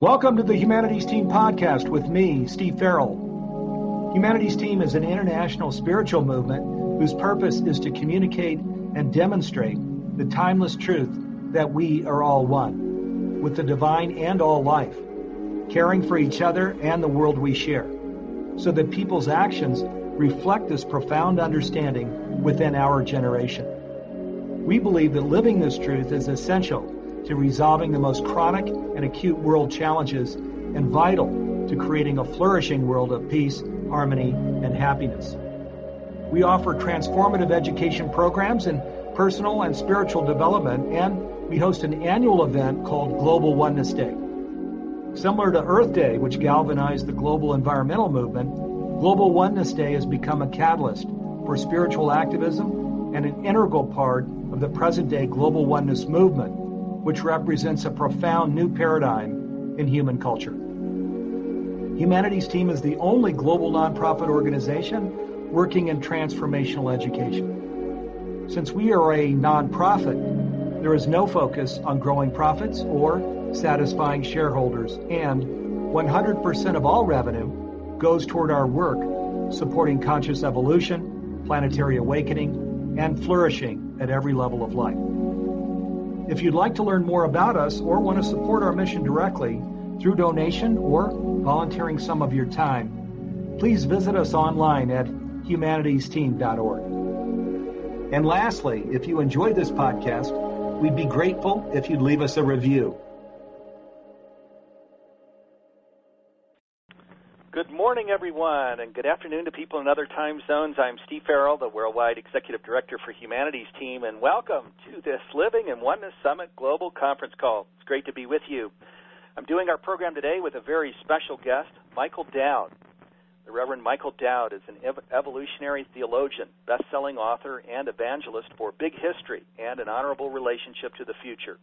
Welcome to the Humanities Team podcast with me, Steve Farrell. Humanities Team is an international spiritual movement whose purpose is to communicate and demonstrate the timeless truth that we are all one, with the divine and all life, caring for each other and the world we share, so that people's actions reflect this profound understanding within our generation. We believe that living this truth is essential to resolving the most chronic and acute world challenges and vital to creating a flourishing world of peace, harmony, and happiness. We offer transformative education programs in personal and spiritual development, and we host an annual event called Global Oneness Day. Similar to Earth Day, which galvanized the global environmental movement, Global Oneness Day has become a catalyst for spiritual activism and an integral part of the present-day global oneness movement, which represents a profound new paradigm in human culture. Humanities Team is the only global nonprofit organization working in transformational education. Since we are a nonprofit, there is no focus on growing profits or satisfying shareholders, and 100% of all revenue goes toward our work supporting conscious evolution, planetary awakening, and flourishing at every level of life. If you'd like to learn more about us or want to support our mission directly through donation or volunteering some of your time, please visit us online at humanitiesteam.org. And lastly, if you enjoyed this podcast, we'd be grateful if you'd leave us a review. Good morning, everyone, and good afternoon to people in other time zones. I'm Steve Farrell, the Worldwide Executive Director for Humanities Team, and welcome to this Living in Oneness Summit Global Conference Call. It's great to be with you. I'm doing our program today with a very special guest, Michael Dowd. The Reverend Michael Dowd is an evolutionary theologian, best-selling author, and evangelist for Big History and an Honorable Relationship to the Future.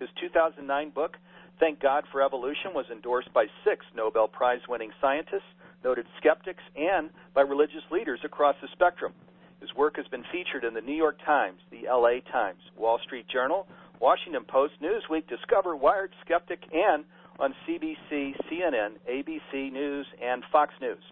His 2009 book, Thank God for Evolution, was endorsed by 6 Nobel Prize-winning scientists, noted skeptics, and by religious leaders across the spectrum. His work has been featured in the New York Times, the LA Times, Wall Street Journal, Washington Post, Newsweek, Discover, Wired, Skeptic, and on CBC, CNN, ABC News, and Fox News.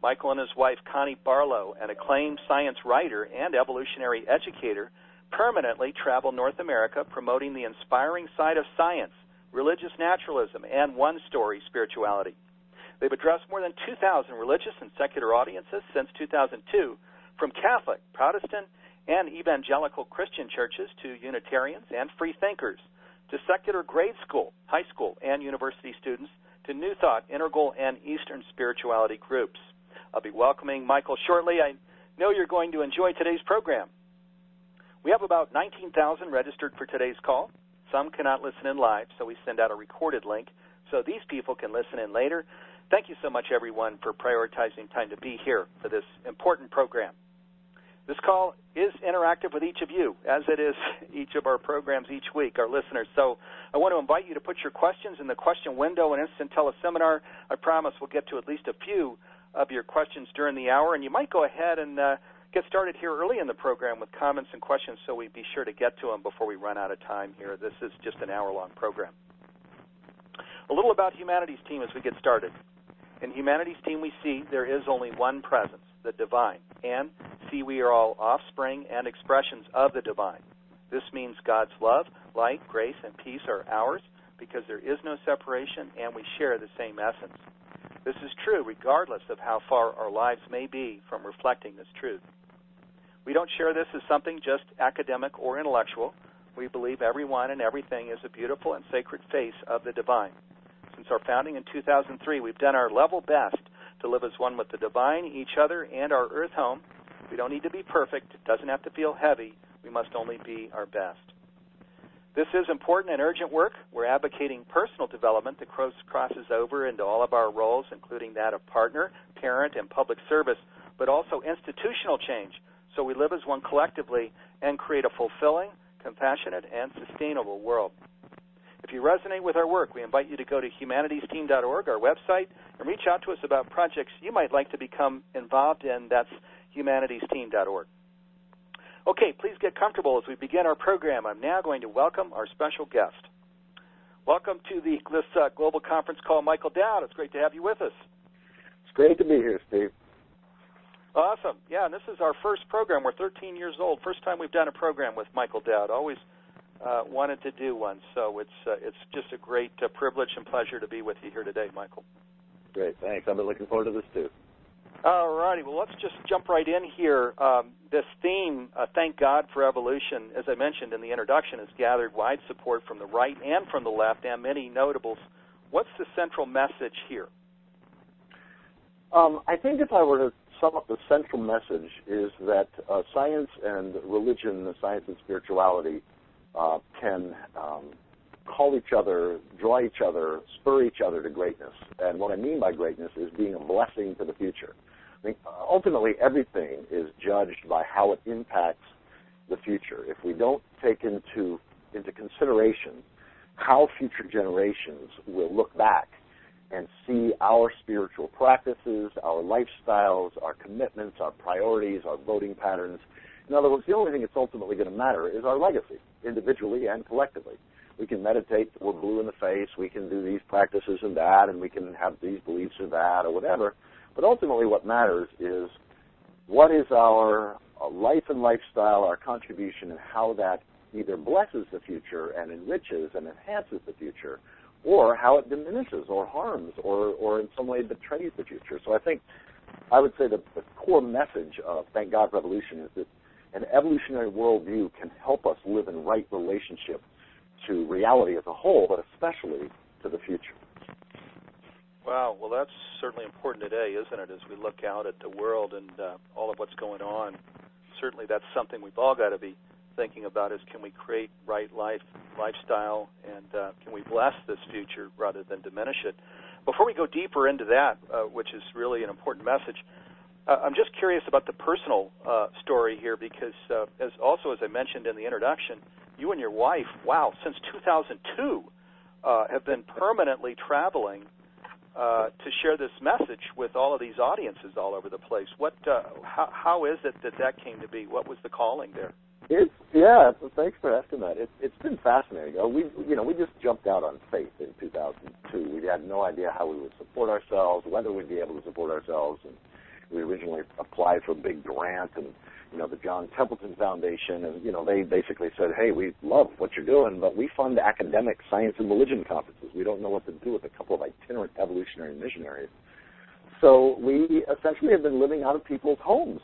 Michael and his wife, Connie Barlow, an acclaimed science writer and evolutionary educator, permanently travel North America promoting the inspiring side of science, religious naturalism, and one-story spirituality. They've addressed more than 2,000 religious and secular audiences since 2002, from Catholic, Protestant, and evangelical Christian churches to Unitarians and free thinkers, to secular grade school, high school, and university students, to New Thought, Integral, and Eastern spirituality groups. I'll be welcoming Michael shortly. I know you're going to enjoy today's program. We have about 19,000 registered for today's call. Some cannot listen in live, so we send out a recorded link so these people can listen in later. Thank you so much, everyone, for prioritizing time to be here for this important program. This call is interactive with each of you, as it is each of our programs each week, our listeners. So I want to invite you to put your questions in the question window in Instant Teleseminar. I promise we'll get to at least a few of your questions during the hour, and you might go ahead and get started here early in the program with comments and questions so we be sure to get to them before we run out of time here. This is just an hour-long program. A little about Humanities Team as we get started. In Humanities Team, we see there is only one presence, the divine, and see we are all offspring and expressions of the divine. This means God's love, light, grace, and peace are ours because there is no separation and we share the same essence. This is true regardless of how far our lives may be from reflecting this truth. We don't share this as something just academic or intellectual. We believe everyone and everything is a beautiful and sacred face of the divine. Since our founding in 2003, we've done our level best to live as one with the divine, each other, and our earth home. We don't need to be perfect. It doesn't have to feel heavy. We must only be our best. This is important and urgent work. We're advocating personal development that crosses over into all of our roles, including that of partner, parent, and public service, but also institutional change, so we live as one collectively and create a fulfilling, compassionate, and sustainable world. If you resonate with our work, we invite you to go to humanitiesteam.org, our website, and reach out to us about projects you might like to become involved in. That's humanitiesteam.org. Okay, please get comfortable as we begin our program. I'm now going to welcome our special guest. Welcome to this global conference call, Michael Dowd. It's great to have you with us. It's great to be here, Steve. Awesome. Yeah, and this is our first program. We're 13 years old. First time we've done a program with Michael Dowd. Always wanted to do one, so it's just a great privilege and pleasure to be with you here today, Michael. Great, thanks. I've been looking forward to this, too. All righty. Well, let's just jump right in here. This theme, Thank God for Evolution, as I mentioned in the introduction, has gathered wide support from the right and from the left and many notables. What's the central message here? I think if I were to sum up the central message is that science and religion, science and spirituality can call each other, draw each other, spur each other to greatness. And what I mean by greatness is being a blessing to the future. I mean, ultimately, everything is judged by how it impacts the future. If we don't take into consideration how future generations will look back and see our spiritual practices, our lifestyles, our commitments, our priorities, our voting patterns. In other words, the only thing that's ultimately going to matter is our legacy, individually and collectively. We can meditate that we're blue in the face, we can do these practices and that, and we can have these beliefs or that or whatever. But ultimately what matters is what is our life and lifestyle, our contribution, and how that either blesses the future and enriches and enhances the future, or how it diminishes or harms or in some way betrays the future. So I would say that the core message of Thank God for Evolution is that an evolutionary worldview can help us live in right relationship to reality as a whole, but especially to the future. Wow, well, that's certainly important today, isn't it, as we look out at the world and all of what's going on. Certainly that's something we've all got to be thinking about is can we create right lifestyle and can we bless this future rather than diminish it. Before we go deeper into that, which is really an important message, I'm just curious about the personal story here because as I mentioned in the introduction, you and your wife, since 2002 have been permanently traveling to share this message with all of these audiences all over the place. How is it that came to be? What was the calling there? Thanks for asking that. It's been fascinating. We just jumped out on faith in 2002. We had no idea how we would support ourselves, whether we'd be able to support ourselves, and we originally applied for a big grant and the John Templeton Foundation, and they basically said, hey, we love what you're doing, but we fund academic science and religion conferences. We don't know what to do with a couple of itinerant evolutionary missionaries. So we essentially have been living out of people's homes.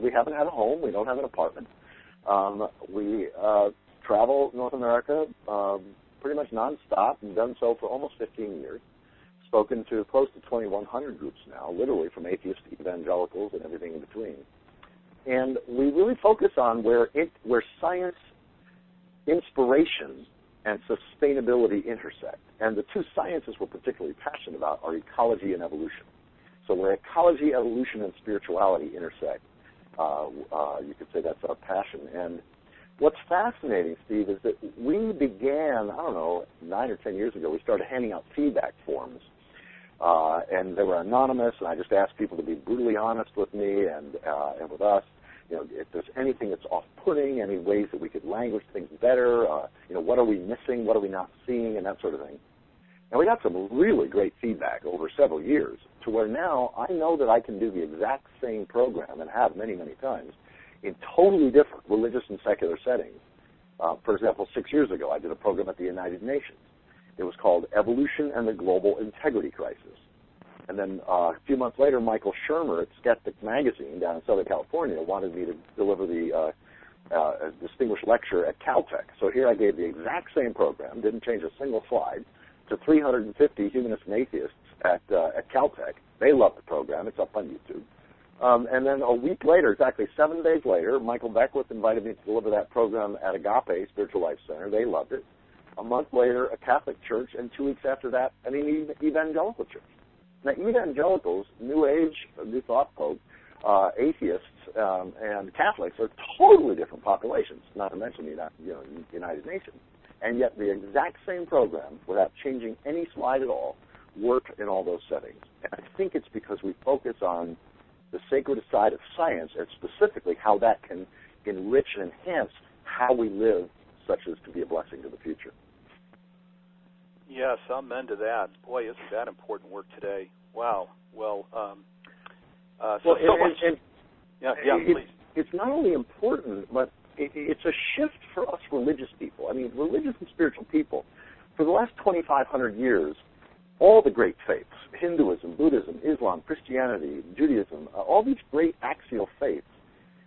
We haven't had a home. We don't have an apartment. We travel North America pretty much nonstop and done so for almost 15 years. Spoken to close to 2,100 groups now, literally from atheists to evangelicals and everything in between. And we really focus on where science, inspiration, and sustainability intersect. And the two sciences we're particularly passionate about are ecology and evolution. So where ecology, evolution, and spirituality intersect, you could say that's our passion. And what's fascinating, Steve, is that we began, 9 or 10 years ago, we started handing out feedback forms. And they were anonymous, and I just asked people to be brutally honest with me and with us. If there's anything that's off-putting, any ways that we could language things better, what are we missing, what are we not seeing, and that sort of thing. And we got some really great feedback over several years to where now I know that I can do the exact same program and have many, many times in totally different religious and secular settings. For example, 6 years ago, I did a program at the United Nations. It was called Evolution and the Global Integrity Crisis. And then a few months later, Michael Shermer at Skeptics magazine down in Southern California wanted me to deliver the distinguished lecture at Caltech. So here I gave the exact same program, didn't change a single slide, to 350 humanists and atheists at Caltech. They loved the program. It's up on YouTube. And then a week later, exactly 7 days later, Michael Beckwith invited me to deliver that program at Agape Spiritual Life Center. They loved it. A month later, a Catholic church, and 2 weeks after that, an evangelical church. Now, evangelicals, New Age, New Thought folk, atheists, and Catholics are totally different populations, not to mention the United Nations. And yet the exact same program, without changing any slide at all, worked in all those settings. And I think it's because we focus on the sacred side of science, and specifically how that can enrich and enhance how we live, such as to be a blessing to the future. Yes, amen to that. Boy, isn't that important work today. Wow. Well, please. It's not only important, but it's a shift for us religious people. I mean, religious and spiritual people, for the last 2,500 years, all the great faiths, Hinduism, Buddhism, Islam, Christianity, Judaism, all these great axial faiths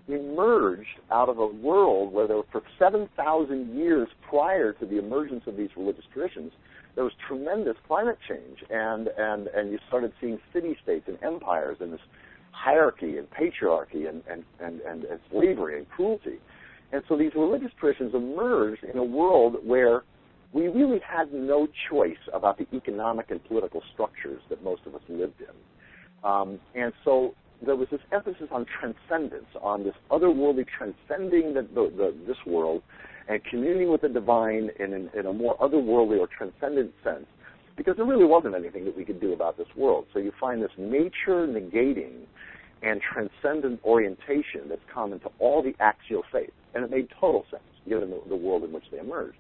emerged out of a world where there were, for 7,000 years prior to the emergence of these religious traditions, there was tremendous climate change, and you started seeing city-states and empires and this hierarchy and patriarchy and slavery and cruelty. And so these religious traditions emerged in a world where we really had no choice about the economic and political structures that most of us lived in. And so there was this emphasis on transcendence, on this otherworldly transcending this world and communing with the divine in a more otherworldly or transcendent sense, because there really wasn't anything that we could do about this world. So you find this nature-negating and transcendent orientation that's common to all the axial faiths, and it made total sense given the world in which they emerged.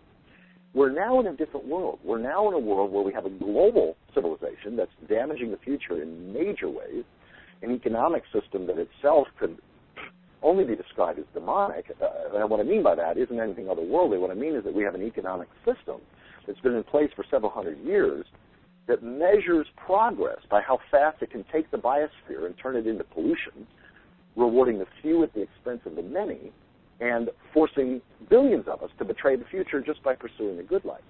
We're now in a different world. We're now in a world where we have a global civilization that's damaging the future in major ways, an economic system that itself could only be described as demonic. And what I mean by that isn't anything otherworldly. What I mean is that we have an economic system that's been in place for several hundred years that measures progress by how fast it can take the biosphere and turn it into pollution, rewarding the few at the expense of the many, and forcing billions of us to betray the future just by pursuing the good life.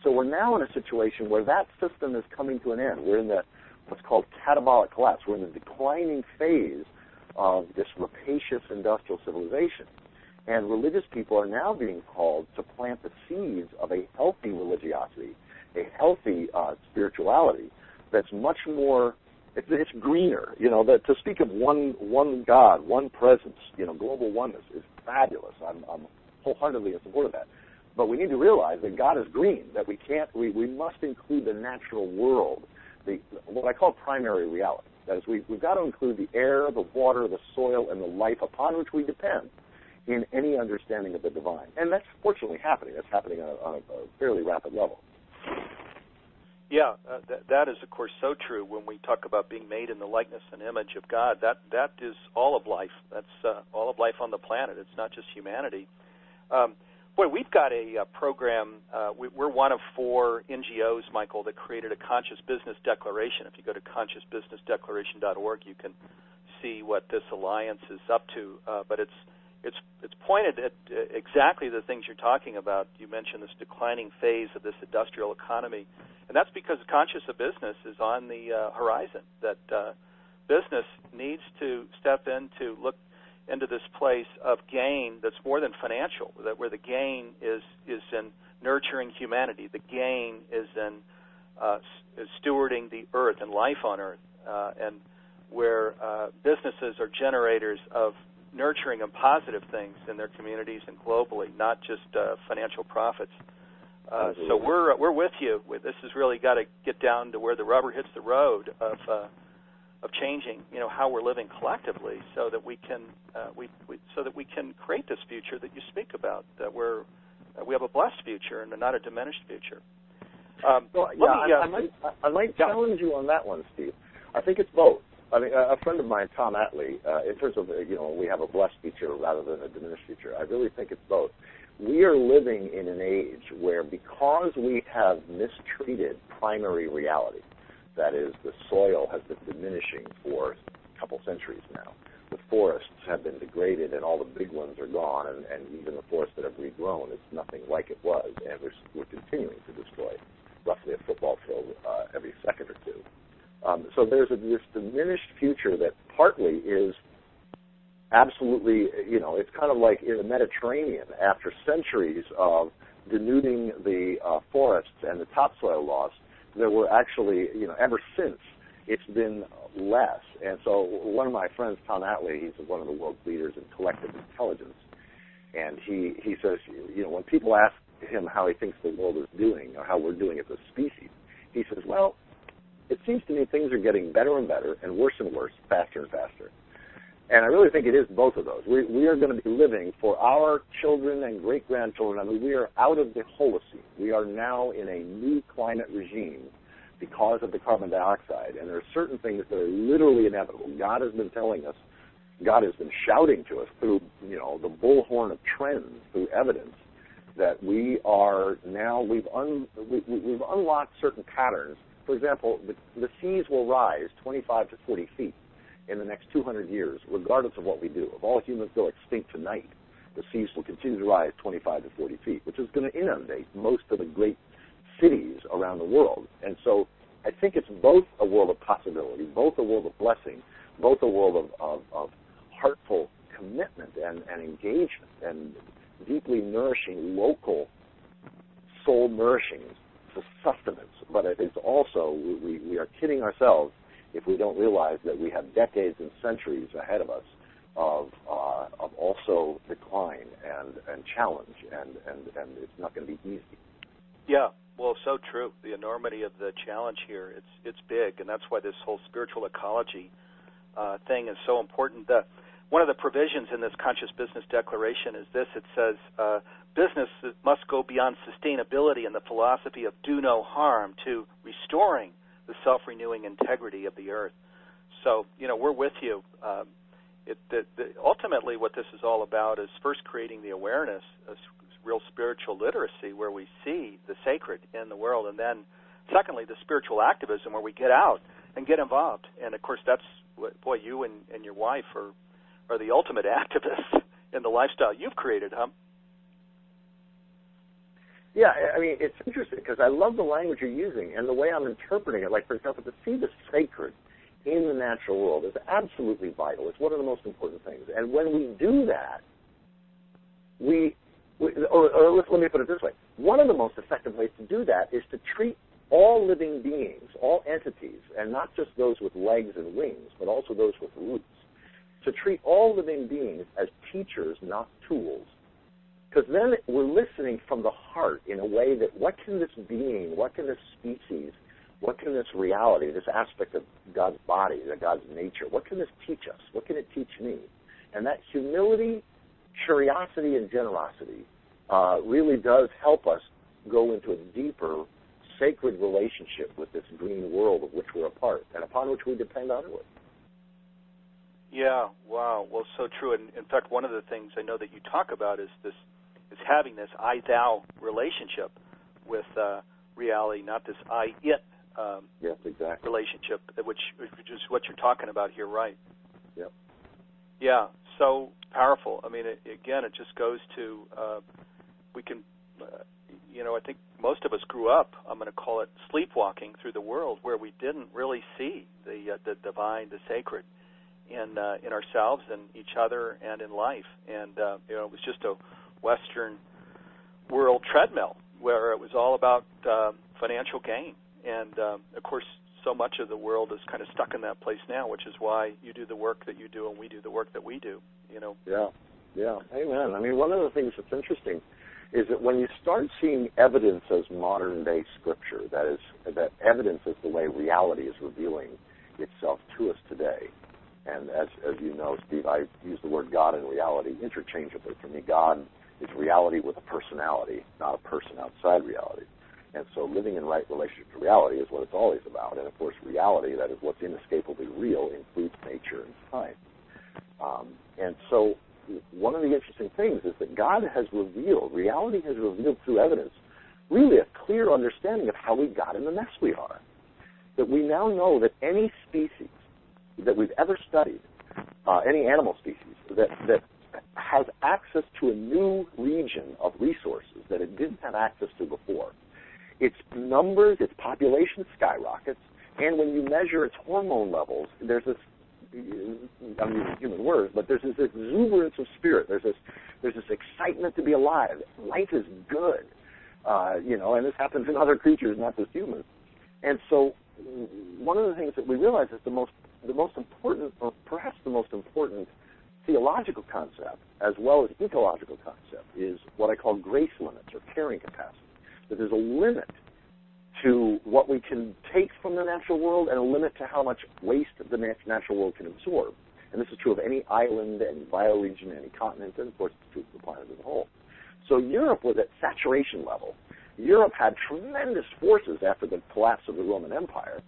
So we're now in a situation where that system is coming to an end. We're in what's called catabolic collapse. We're in the declining phase of this rapacious industrial civilization. And religious people are now being called to plant the seeds of a healthy religiosity, a healthy spirituality that's much more, it's greener. To speak of one God, one presence, global oneness is fabulous. I'm wholeheartedly in support of that. But we need to realize that God is green, that we must include the natural world, what I call primary reality. That is, we've got to include the air, the water, the soil, and the life upon which we depend in any understanding of the divine. And that's fortunately happening. That's happening on a fairly rapid level. Yeah, that is, of course, so true when we talk about being made in the likeness and image of God. That is all of life. That's all of life on the planet. It's not just humanity. Boy, we've got a program. We're one of 4 NGOs, Michael, that created a conscious business declaration. If you go to consciousbusinessdeclaration.org, you can see what this alliance is up to. But it's pointed at exactly the things you're talking about. You mentioned this declining phase of this industrial economy, and that's because conscious of business is on the horizon. That business needs to step in to look into this place of gain that's more than financial, that where the gain is in nurturing humanity, the gain is in stewarding the earth and life on earth, and where businesses are generators of nurturing and positive things in their communities and globally, not just financial profits. So we're with you. This has really got to get down to where the rubber hits the road of changing, how we're living collectively, so that we can create this future that you speak about. That we have a blessed future and not a diminished future. I might challenge you on that one, Steve. I think it's both. I mean, a friend of mine, Tom Attlee, in terms of, we have a blessed future rather than a diminished future, I really think it's both. We are living in an age where, because we have mistreated primary reality, that is, the soil has been diminishing for a couple centuries now, the forests have been degraded and all the big ones are gone, and even the forests that have regrown, it's nothing like it was, and we're continuing to destroy roughly a football field every second or two. So there's this diminished future that partly is absolutely, it's kind of like in the Mediterranean, after centuries of denuding the forests and the topsoil loss, there were actually, ever since, it's been less. And so one of my friends, Tom Attlee, he's one of the world's leaders in collective intelligence, and he says, when people ask him how he thinks the world is doing or how we're doing as a species, he says, well, it seems to me things are getting better and better and worse, faster and faster. And I really think it is both of those. We are going to be living for our children and great-grandchildren. I mean, we are out of the Holocene. We are now in a new climate regime because of the carbon dioxide. And there are certain things that are literally inevitable. God has been telling us, God has been shouting to us through, the bullhorn of trends, through evidence, that we are now, we've unlocked certain patterns. For example, the seas will rise 25 to 40 feet in the next 200 years, regardless of what we do. If all humans go extinct tonight, the seas will continue to rise 25 to 40 feet, which is going to inundate most of the great cities around the world. And so I think it's both a world of possibility, both a world of blessing, both a world of heartful commitment and engagement and deeply nourishing, local, soul-nourishing sustenance. But it's also, we are kidding ourselves if we don't realize that we have decades and centuries ahead of us of also decline and challenge, and it's not going to be easy. Yeah, well, so true. The enormity of the challenge here, it's big, and that's why this whole spiritual ecology thing is so important. One of the provisions in this Conscious Business Declaration is this. It says, business must go beyond sustainability and the philosophy of do no harm to restoring the self-renewing integrity of the earth. So, we're with you. Ultimately, what this is all about is first creating the awareness of real spiritual literacy where we see the sacred in the world, and then, secondly, the spiritual activism where we get out and get involved. And, of course, that's what, boy, you and your wife are the ultimate activists in the lifestyle you've created, huh? Yeah, I mean, it's interesting because I love the language you're using and the way I'm interpreting it. Like, for example, to see the sacred in the natural world is absolutely vital. It's one of the most important things. And when we do that, let me put it this way. One of the most effective ways to do that is to treat all living beings, all entities, and not just those with legs and wings, but also those with roots, to treat all living beings as teachers, not tools. Because then we're listening from the heart in a way that what can this being, what can this species, what can this reality, this aspect of God's body, God's nature, what can this teach us? What can it teach me? And that humility, curiosity, and generosity really does help us go into a deeper, sacred relationship with this green world of which we're a part and upon which we depend utterly. Yeah, wow. Well, so true. And in fact, one of the things I know that you talk about is having this I-thou relationship with reality, not this I-it yes, exactly. relationship, which is what you're talking about here, right? Yep. Yeah, so powerful. I mean, again, it just goes to we can, I think most of us grew up, I'm going to call it sleepwalking through the world where we didn't really see the divine, the sacred in ourselves and each other and in life. And, it was just a Western world treadmill where it was all about financial gain. And, of course, so much of the world is kind of stuck in that place now, which is why you do the work that you do and we do the work that we do, Yeah, amen. I mean, one of the things that's interesting is that when you start seeing evidence as modern-day scripture, that evidence is the way reality is revealing itself to us today. And as you know, Steve, I use the word God and reality interchangeably. For me, God is reality with a personality, not a person outside reality. And so living in right relationship to reality is what it's always about. And, of course, reality, that is what's inescapably real, includes nature and time. And so one of the interesting things is that God has revealed, reality has revealed through evidence, really a clear understanding of how we got in the mess we are. That we now know that any species that we've ever studied, any animal species, that has access to a new region of resources that it didn't have access to before. Its numbers, its population skyrockets, and when you measure its hormone levels, there's this, I'm using human words, but there's this exuberance of spirit. There's this excitement to be alive. Life is good, and this happens in other creatures, not just humans. And so one of the things that we realize is the most important, or perhaps the most important theological concept, as well as ecological concept, is what I call grace limits or carrying capacity. That there's a limit to what we can take from the natural world and a limit to how much waste the natural world can absorb. And this is true of any island, any bioregion, any continent, and of course it's true of the planet as a whole. So Europe was at saturation level. Europe had tremendous forces after the collapse of the Roman Empire.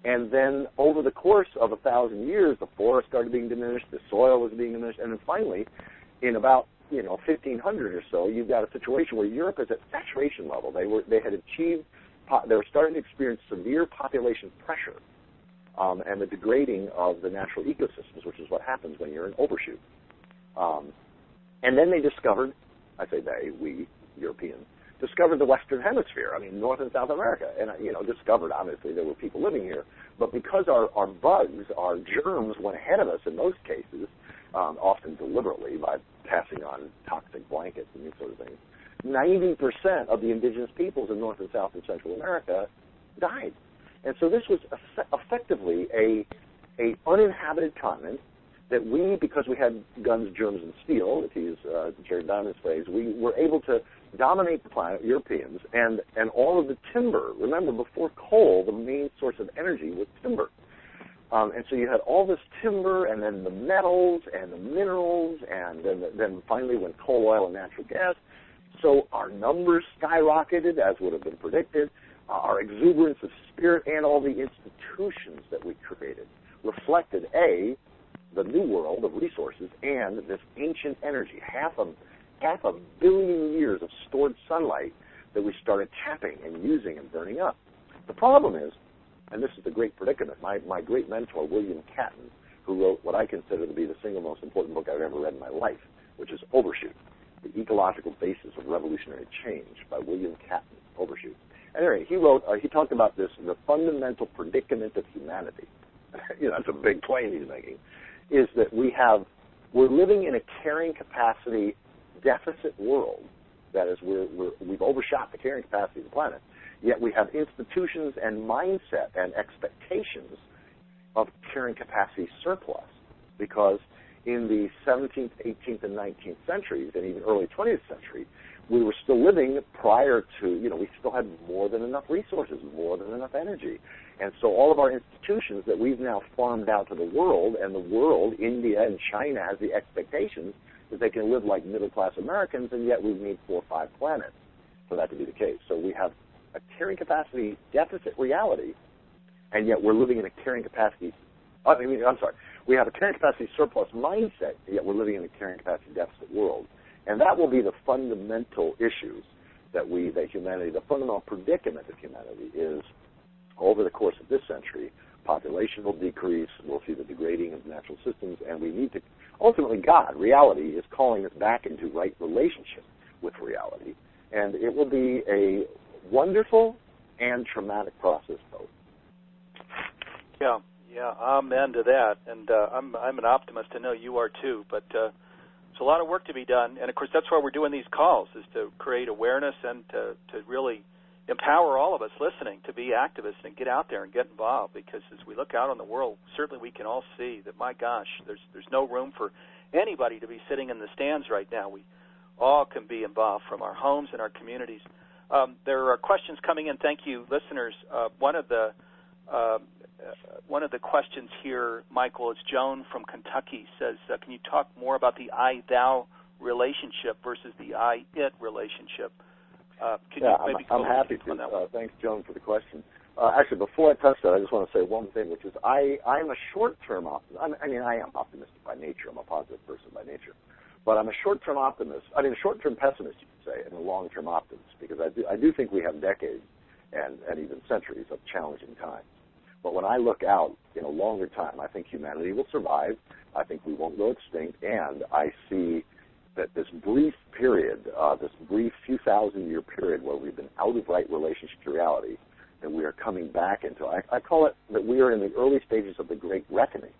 And then over the course of 1,000 years, the forest started being diminished, the soil was being diminished, and then finally, in about 1500 or so, you've got a situation where Europe is at saturation level. They were starting to experience severe population pressure and the degrading of the natural ecosystems, which is what happens when you're in overshoot. And then they discovered, I say they, we, Europeans, discovered the Western Hemisphere, North and South America. And, discovered, obviously, there were people living here. But because our bugs, our germs went ahead of us in most cases, often deliberately by passing on toxic blankets and these sort of things, 90% of the indigenous peoples in North and South and Central America died. And so this was effectively a uninhabited continent that we, because we had guns, germs, and steel, to use Jared Diamond's phrase, we were able to dominate the planet, Europeans, and all of the timber. Remember, before coal, the main source of energy was timber. And so you had all this timber, and then the metals, and the minerals, and then finally when coal, oil, and natural gas. So our numbers skyrocketed, as would have been predicted. Our exuberance of spirit and all the institutions that we created reflected, A, the new world of resources and this ancient energy, half a billion years of stored sunlight that we started tapping and using and burning up. The problem is, and this is the great predicament, my great mentor, William Catton, who wrote what I consider to be the single most important book I've ever read in my life, which is Overshoot, The Ecological Basis of Revolutionary Change by William Catton, Overshoot. Anyway, he talked about this, the fundamental predicament of humanity. That's a big claim he's making, is that we're living in a carrying capacity deficit world. That is, we've overshot the carrying capacity of the planet. Yet we have institutions and mindset and expectations of carrying capacity surplus, because in the 17th, 18th, and 19th centuries, and even early 20th century, we were still living prior to, we still had more than enough resources, more than enough energy. And so all of our institutions that we've now farmed out to the world, and the world, India and China, has the expectations that they can live like middle-class Americans, and yet we need 4 or 5 planets for that to be the case. So we have a carrying capacity deficit reality, and yet we're living in a carrying capacity, we have a carrying capacity surplus mindset, yet we're living in a carrying capacity deficit world. And that will be the fundamental issues that humanity, the fundamental predicament of humanity is, over the course of this century, population will decrease, we'll see the degrading of natural systems, and we need to, ultimately God, reality, is calling us back into right relationship with reality. And it will be a wonderful and traumatic process both. Yeah, amen to that. And I'm an optimist. I know you are too, but there's a lot of work to be done. And, of course, that's why we're doing these calls, is to create awareness and to really empower all of us listening to be activists and get out there and get involved, because as we look out on the world, certainly we can all see that, my gosh, there's no room for anybody to be sitting in the stands right now. We all can be involved from our homes and our communities. There are questions coming in. Thank you, listeners. One of the questions here, Michael, is Joan from Kentucky, says, can you talk more about the I-thou relationship versus the I-it relationship? I'm happy to. Thanks, Joan, for the question. Actually, before I touch that, I just want to say one thing, which is I'm a short-term optimist. I am optimistic by nature. I'm a positive person by nature. But I'm a short-term optimist. A short-term pessimist, you could say, and a long-term optimist, because I do think we have decades and even centuries of challenging times. But when I look out in a longer time, I think humanity will survive. I think we won't go extinct, and I see that this brief period, this brief few thousand-year period where we've been out of right relationship to reality, that we are coming back into, I call it that we are in the early stages of the Great Reckoning.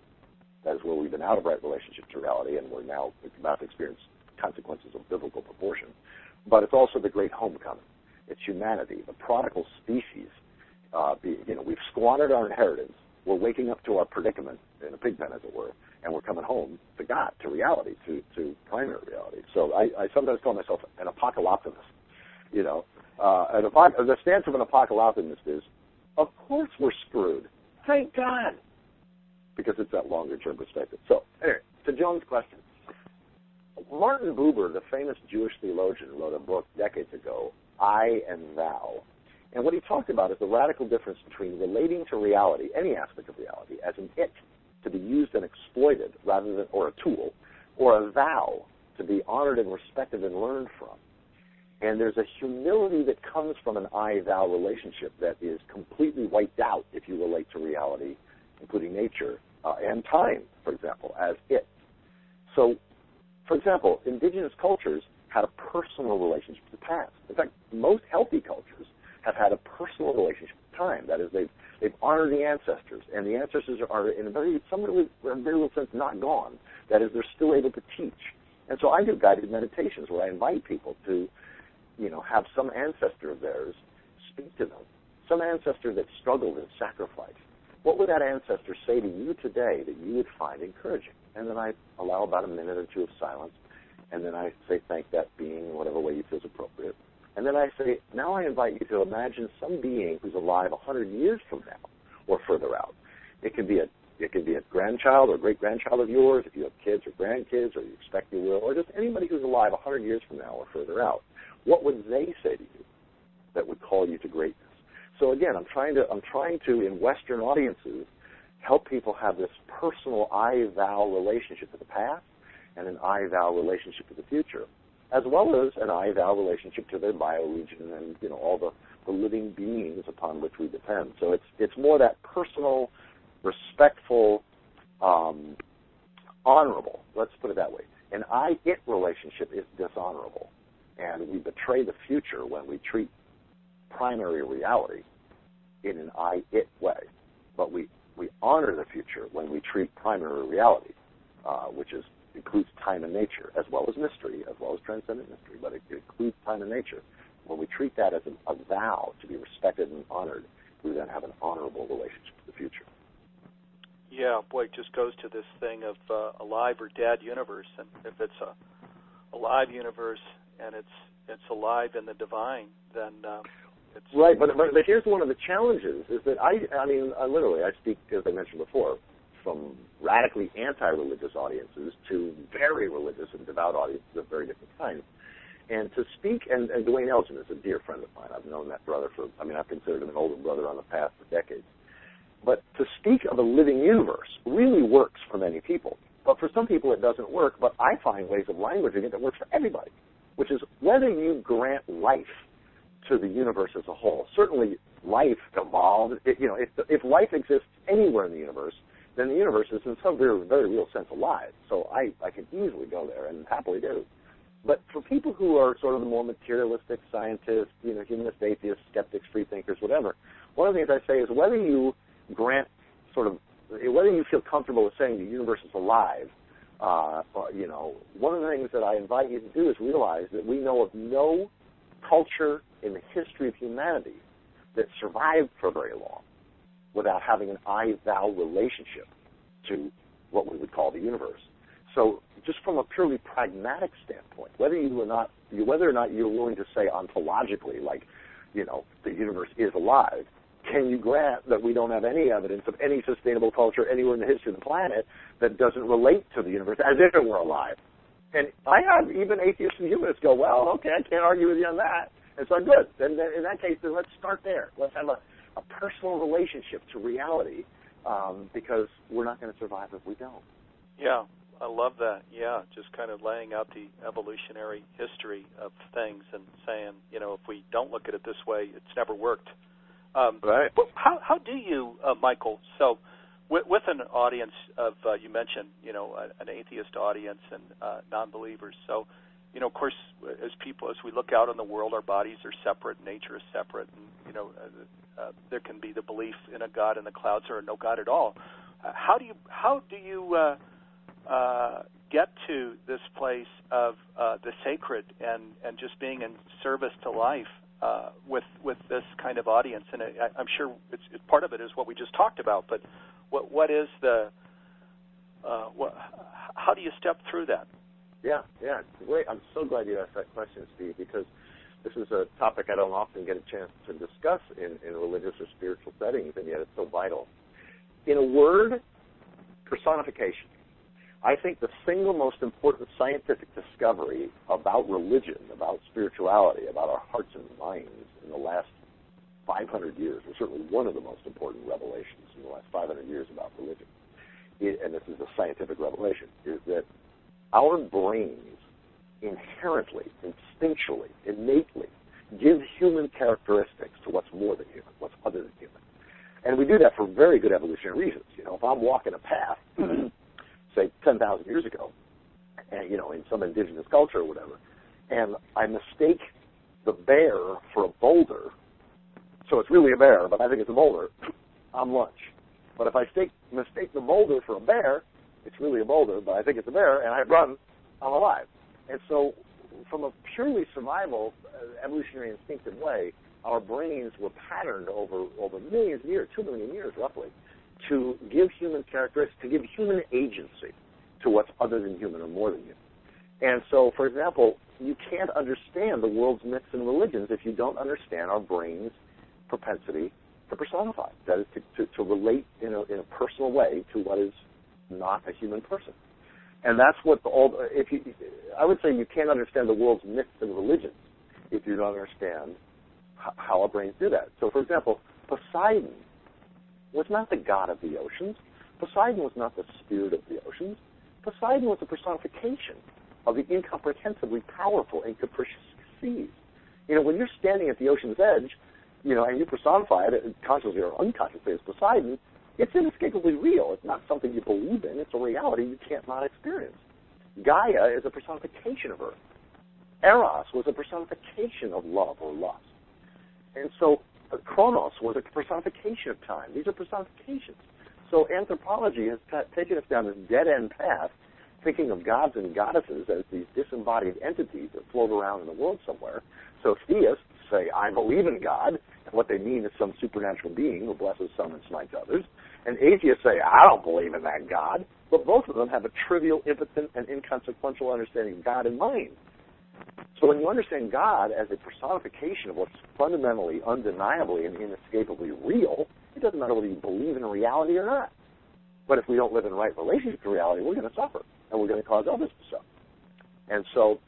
That is where we've been out of right relationship to reality, and we're now about to experience consequences of biblical proportion. But it's also the Great Homecoming. It's humanity, the prodigal species. We've squandered our inheritance. We're waking up to our predicament in a pig pen, as it were, and we're coming home to God, to reality, to primary reality. So I sometimes call myself an apocalyptimist. The stance of an apocalyptimist is, of course we're screwed. Thank God. because it's that longer-term perspective. So, anyway, to Joan's question. Martin Buber, the famous Jewish theologian, wrote a book decades ago, I and Thou. And what he talked about is the radical difference between relating to reality, any aspect of reality, as an it, to be used and exploited, rather than, or a tool, or a thou, to be honored and respected and learned from. And there's a humility that comes from an I-thou relationship that is completely wiped out if you relate to reality, including nature and time, for example, as it. So, for example, indigenous cultures had a personal relationship with the past. In fact, most healthy cultures have had a personal relationship with time. That is, they've honored the ancestors, and the ancestors are in a very real sense not gone. That is, they're still able to teach. And so I do guided meditations where I invite people to, have some ancestor of theirs speak to them, some ancestor that struggled and sacrificed. What would that ancestor say to you today that you would find encouraging? And then I allow about a minute or two of silence, and then I say thank that being in whatever way you feel is appropriate. And then I say, now I invite you to imagine some being who's alive 100 years from now or further out. It could be a grandchild or great-grandchild of yours, if you have kids or grandkids, or you expect you will, or just anybody who's alive 100 years from now or further out. What would they say to you that would call you to greatness? So again, I'm trying to, in Western audiences, help people have this personal I-thou relationship with the past and an I-thou relationship with the future, as well as an I-thou relationship to their bioregion and all the living beings upon which we depend. So it's more that personal, respectful, honorable. Let's put it that way. An I-it relationship is dishonorable, and we betray the future when we treat primary reality in an I-it way. But we honor the future when we treat primary reality, which includes time and nature, as well as mystery, as well as transcendent mystery, but it includes time and nature. When we treat that as a vow to be respected and honored, we then have an honorable relationship to the future. Yeah, boy, it just goes to this thing of alive or dead universe, and if it's a alive universe and it's alive in the divine, then it's right. But here's one of the challenges: is that I speak, as I mentioned before, from radically anti-religious audiences to very religious and devout audiences of very different kinds. And to speak, and Dwayne Elgin is a dear friend of mine. I've known that brother I've considered him an older brother on the path for decades. But to speak of a living universe really works for many people. But for some people it doesn't work, but I find ways of languaging it that works for everybody, which is whether you grant life to the universe as a whole. Certainly life evolved. If life exists anywhere in the universe, then the universe is in some very, very real sense alive. So I can easily go there and happily do. But for people who are sort of the more materialistic scientists, humanist atheists, skeptics, free thinkers, whatever, one of the things I say is whether you whether you feel comfortable with saying the universe is alive, one of the things that I invite you to do is realize that we know of no culture in the history of humanity that survived for very long without having an I-thou relationship to what we would call the universe. So just from a purely pragmatic standpoint, whether or not you're willing to say ontologically, the universe is alive, can you grant that we don't have any evidence of any sustainable culture anywhere in the history of the planet that doesn't relate to the universe as if it were alive? And I have even atheists and humanists go, well, okay, I can't argue with you on that. And so good. Then in that case, then let's start there. Let's have a personal relationship to reality because we're not going to survive if we don't. Yeah, I love that. Yeah, just kind of laying out the evolutionary history of things and saying, if we don't look at it this way, it's never worked. Right. But how do you, Michael, so with an audience of, you mentioned, an atheist audience and non-believers. So, of course, as we look out in the world, our bodies are separate, nature is separate, and, there can be the belief in a God in the clouds or no God at all. How do you get to this place of the sacred and just being in service to life with this kind of audience? And I'm sure it's part of it is what we just talked about. But what is the how do you step through that? Yeah, great. I'm so glad you asked that question, Steve, because this is a topic I don't often get a chance to discuss in religious or spiritual settings, and yet it's so vital. In a word, personification. I think the single most important scientific discovery about religion, about spirituality, about our hearts and minds in the last 500 years, or certainly one of the most important revelations in the last 500 years about religion, and this is a scientific revelation, is that our brains inherently, instinctually, innately give human characteristics to what's more than human, what's other than human. And we do that for very good evolutionary reasons. You know, if I'm walking a path, say 10,000 years ago, and, you know, in some indigenous culture or whatever, and I mistake the bear for a boulder, so it's really a bear, but I think it's a boulder, I'm lunch. But if I mistake the boulder for a bear, it's really a boulder, but I think it's a bear, and I run, I'm alive. And so from a purely survival, evolutionary instinctive way, our brains were patterned over millions of years, 2 million years roughly, to give human characteristics, to give human agency to what's other than human or more than human. And so, for example, you can't understand the world's myths and religions if you don't understand our brain's propensity to personify. That is, to relate in a personal way to what is not a human person. And that's what I would say you can't understand the world's myths and religions if you don't understand how our brains do that. So, for example, Poseidon was not the god of the oceans. Poseidon was not the spirit of the oceans. Poseidon was a personification of the incomprehensibly powerful and capricious seas. You know, when you're standing at the ocean's edge, you know, and you personify it consciously or unconsciously as Poseidon, it's inescapably real. It's not something you believe in. It's a reality you can't not experience. Gaia is a personification of Earth. Eros was a personification of love or lust. And so Kronos was a personification of time. These are personifications. So anthropology has taken us down this dead-end path, thinking of gods and goddesses as these disembodied entities that float around in the world somewhere. So theists say, I believe in God, and what they mean is some supernatural being who blesses some and smites others. And atheists say, I don't believe in that God. But both of them have a trivial, impotent, and inconsequential understanding of God in mind. So when you understand God as a personification of what's fundamentally, undeniably, and inescapably real, it doesn't matter whether you believe in reality or not. But if we don't live in right relationship to reality, we're going to suffer, and we're going to cause others to suffer. And so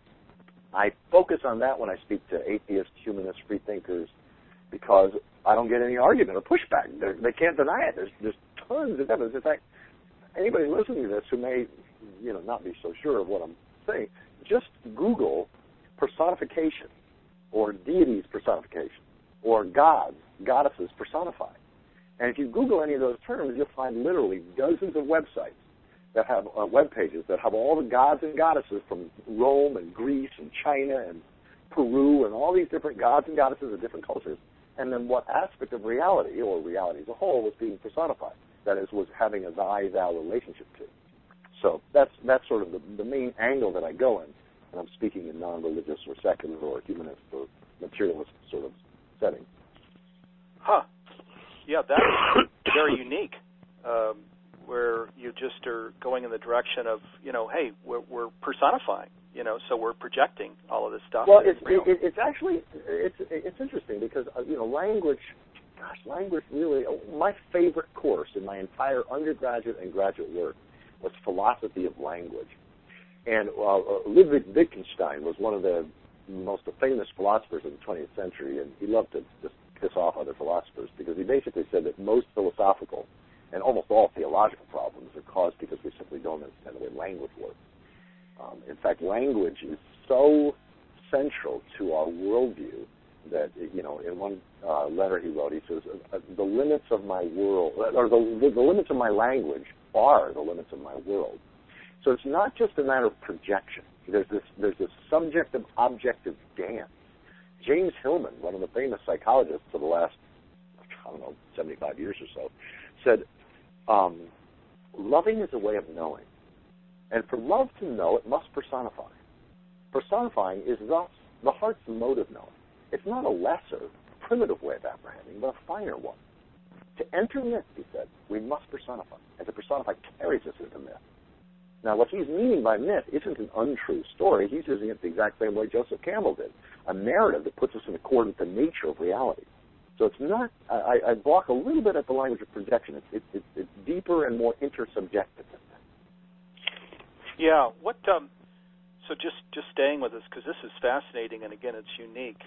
I focus on that when I speak to atheists, humanists, free thinkers, because I don't get any argument or pushback. They can't deny it. There's tons of evidence. In fact, anybody listening to this who may, you know, not be so sure of what I'm saying, just Google personification or deities personification or gods, goddesses personified. And if you Google any of those terms, you'll find literally dozens of websites that have web pages that have all the gods and goddesses from Rome and Greece and China and Peru and all these different gods and goddesses of different cultures, and then what aspect of reality, or reality as a whole, was being personified. That is, was having a thou relationship to. So that's sort of the main angle that I go in when I'm speaking in non-religious or secular or humanist or materialist sort of setting. Huh. Yeah, that's very unique, where you just are going in the direction of, you know, hey, we're personifying, you know, so we're projecting all of this stuff. Well, it's actually, it's interesting because, you know, language really, my favorite course in my entire undergraduate and graduate work was philosophy of language. And Ludwig Wittgenstein was one of the most famous philosophers of the 20th century, and he loved to just piss off other philosophers because he basically said that most philosophical and almost all theological problems are caused because we simply don't understand the way language works. In fact, language is so central to our worldview that, you know, in one letter he wrote, he says, the limits of my world, or the limits of my language are the limits of my world. So it's not just a matter of projection. There's this subjective-objective dance. James Hillman, one of the famous psychologists of the last, 75 years or so, said, loving is a way of knowing. And for love to know, it must personify. Personifying is thus the heart's mode of knowing. It's not a lesser, primitive way of apprehending, but a finer one. To enter myth, he said, we must personify. And to personify carries us into myth. Now, what he's meaning by myth isn't an untrue story. He's using it the exact same way Joseph Campbell did, a narrative that puts us in accord with the nature of reality. So it's not, I balk a little bit at the language of projection. It's deeper and more intersubjective than that. Yeah. So just staying with us, because this is fascinating, and again, it's unique.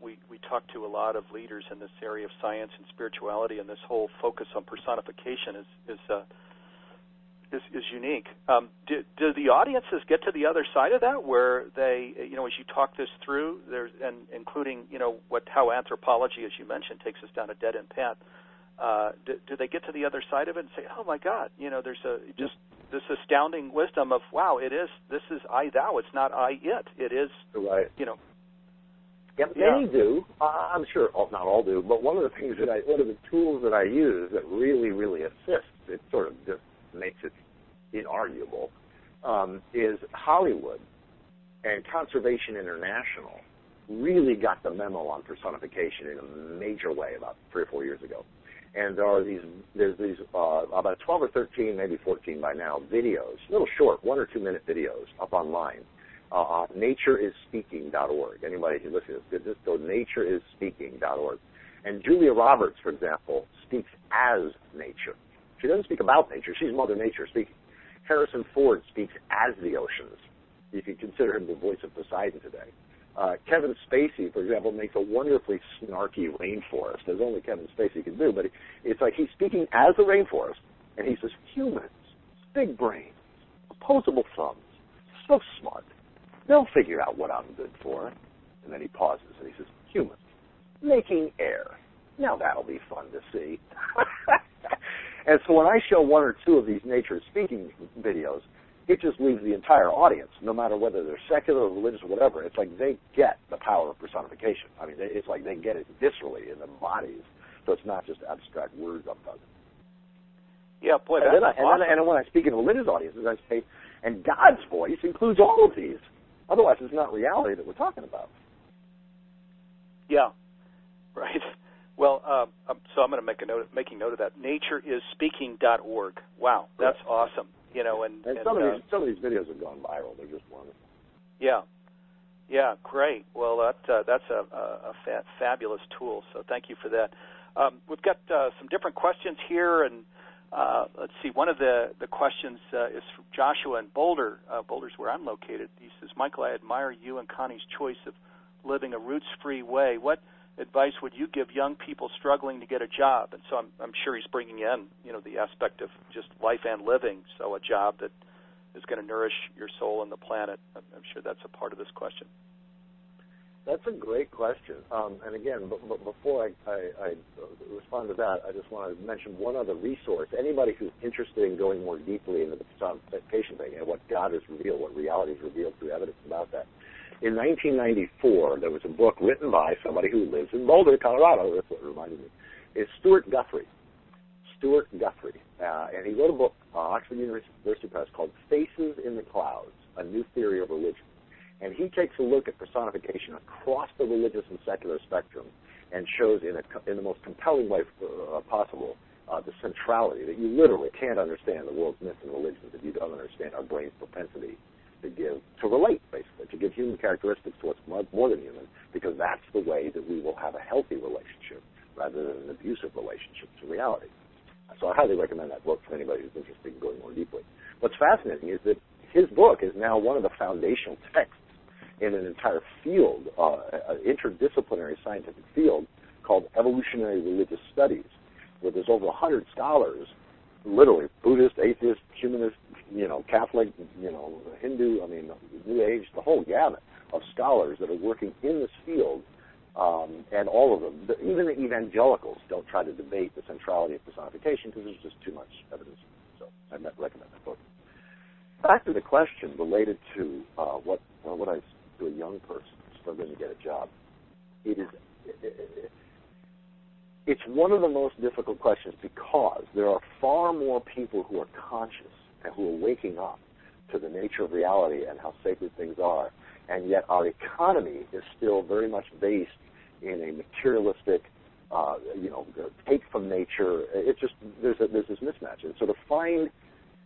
We talk to a lot of leaders in this area of science and spirituality, and this whole focus on personification is unique. Do the audiences get to the other side of that, where they, as you talk this through, and including, how anthropology, as you mentioned, takes us down a dead-end path? Do they get to the other side of it and say, "Oh my God, there's just this astounding wisdom of, wow, this is I thou, it's not I it, it is." Right. Yeah, many do. I'm sure not all do, but one of the tools that I use that really, really assists, it sort of just makes it inarguable, is Hollywood and Conservation International really got the memo on personification in a major way about 3 or 4 years ago. And there's these about 12 or 13, maybe 14 by now, videos, little short 1 or 2 minute videos up online on naturisspeaking.org. Anybody who listens to this, just go naturisspeaking.org. And Julia Roberts, for example, speaks as nature. She doesn't speak about nature. She's Mother Nature speaking. Harrison Ford speaks as the oceans. You could consider him the voice of Poseidon today. Kevin Spacey, for example, makes a wonderfully snarky rainforest, as only Kevin Spacey can do, but it's like he's speaking as the rainforest, and he says, humans, big brains, opposable thumbs, so smart, they'll figure out what I'm good for. And then he pauses, and he says, humans, making air. Now that'll be fun to see. And so when I show 1 or 2 of these nature speaking videos, it just leaves the entire audience, no matter whether they're secular or religious or whatever. It's like they get the power of personification. I mean, it's like they get it viscerally in their bodies. So it's not just abstract words I'm talking. Yeah, boy, that's awesome. And when I speak in religious audiences, I say, and God's voice includes all of these. Otherwise, it's not reality that we're talking about. Yeah, right. Well, so I'm going to making note of that. Naturisspeaking.org. Wow, that's awesome. And some of these videos have gone viral. They're just wonderful. Yeah, great. Well, that's a fabulous tool. So thank you for that. We've got some different questions here, and let's see. One of the questions is from Joshua in Boulder. Boulder's where I'm located. He says, "Michael, I admire you and Connie's choice of living a roots-free way. What advice would you give young people struggling to get a job?" And so I'm sure he's bringing in, the aspect of just life and living, so a job that is going to nourish your soul and the planet. I'm sure that's a part of this question. That's a great question. And again, but before I respond to that, I just want to mention one other resource. Anybody who's interested in going more deeply into the personification thing and what God has revealed, what reality is revealed through evidence about that. In 1994, there was a book written by somebody who lives in Boulder, Colorado. That's what it reminded me. It's Stuart Guthrie. And he wrote a book, Oxford University Press, called Faces in the Clouds, A New Theory of Religion. And he takes a look at personification across the religious and secular spectrum and shows in the most compelling way possible the centrality that you literally can't understand the world's myths and religions if you don't understand our brain's propensity to relate, basically, to give human characteristics to what's more than human, because that's the way that we will have a healthy relationship rather than an abusive relationship to reality. So I highly recommend that book for anybody who's interested in going more deeply. What's fascinating is that his book is now one of the foundational texts in an entire field, an interdisciplinary scientific field called evolutionary religious studies, where there's over 100 scholars, literally Buddhist, atheist, humanist, Catholic, Hindu, New Age, the whole gamut of scholars that are working in this field, and all of them, even the evangelicals, don't try to debate the centrality of personification because there's just too much evidence. So I recommend that book. Back to the question related to what I to a young person struggling to get a job. It's one of the most difficult questions because there are far more people who are conscious and who are waking up to the nature of reality and how sacred things are, and yet our economy is still very much based in a materialistic, take from nature. It's just there's this mismatch, and so to find